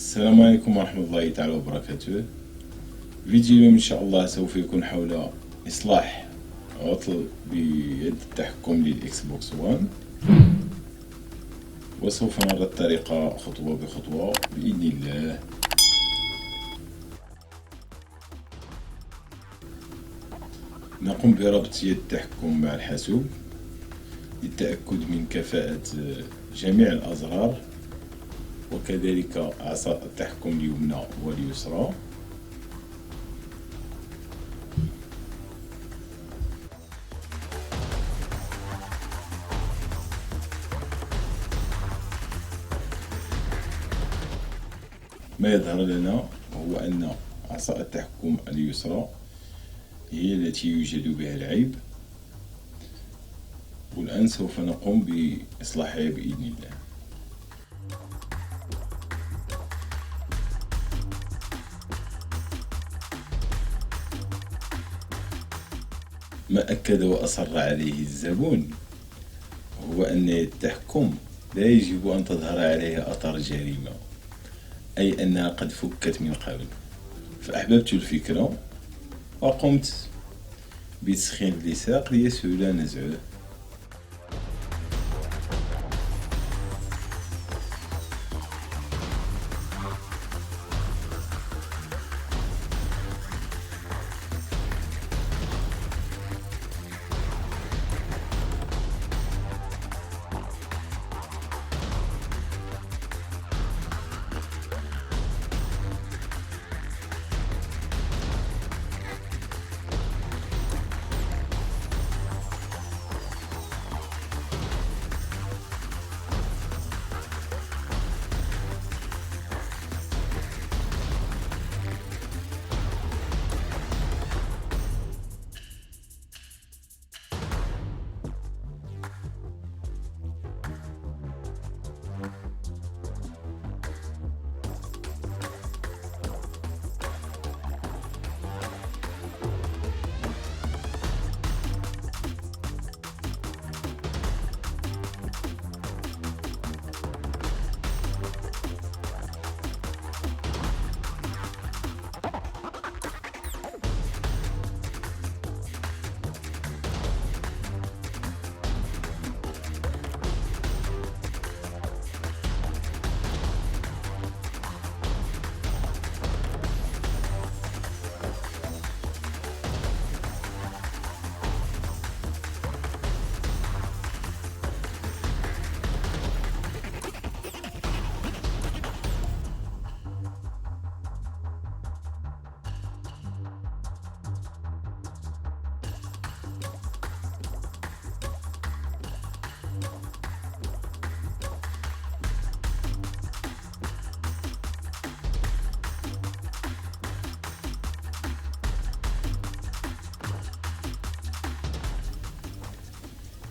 السلام عليكم ورحمة الله تعالى وبركاته. فيديو اليوم إن شاء الله سوف يكون حول إصلاح عطل بيد التحكم للإكس بوكس 1، وسوف نرى الطريقة خطوة بخطوة بإذن الله. نقوم بربط يد التحكم مع الحاسوب للتأكد من كفاءة جميع الأزرار، وكذلك أعصاب التحكم اليمنى واليسرى. ما يظهر لنا هو أن أعصاب التحكم اليسرى هي التي يوجد بها العيب، والآن سوف نقوم بإصلاحها بإذن الله. ما أكد وأصر عليه الزبون هو أن التحكم لا يجب أن تظهر عليها أثر جريمة، أي أنها قد فكت من قبل. فأحببت الفكرة وقمت بتسخين اللصاق ليسهل نزعه.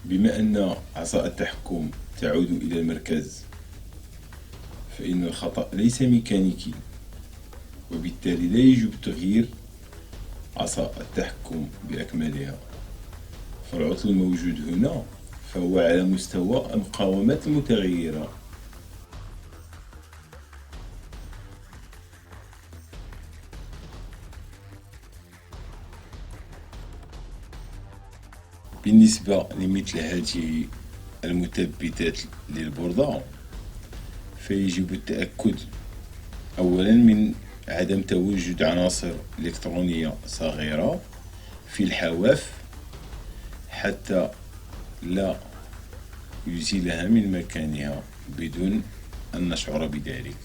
بما أن عصا التحكم تعود إلى المركز، فإن الخطأ ليس ميكانيكي، وبالتالي لا يجب تغيير عصا التحكم بأكملها. فالعطل الموجود هنا فهو على مستوى المقاومات المتغيرة. بالنسبة لمثل هذه المثبتات للبوردة، فيجب التأكد أولا من عدم تواجد عناصر إلكترونية صغيرة في الحواف حتى لا يزيلها من مكانها بدون أن نشعر بذلك.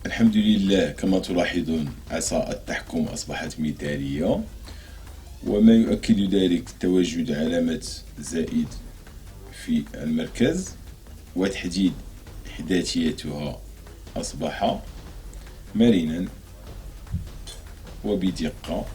الحمد لله، كما تلاحظون عصا التحكم أصبحت مثالية، وما يؤكد ذلك تواجد علامة زائد في المركز، وتحديد حداثيتها أصبح مرنا وبدقة.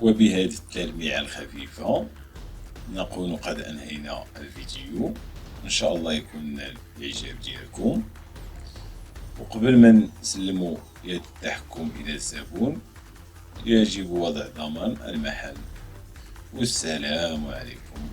وبهذه التلميعة الخفيفة نكون قد أنهينا الفيديو. إن شاء الله يكون نال الإعجاب ديالكم. وقبل ما نسلموا يد التحكم إلى الزبون يجب وضع ضمان المحل. والسلام عليكم.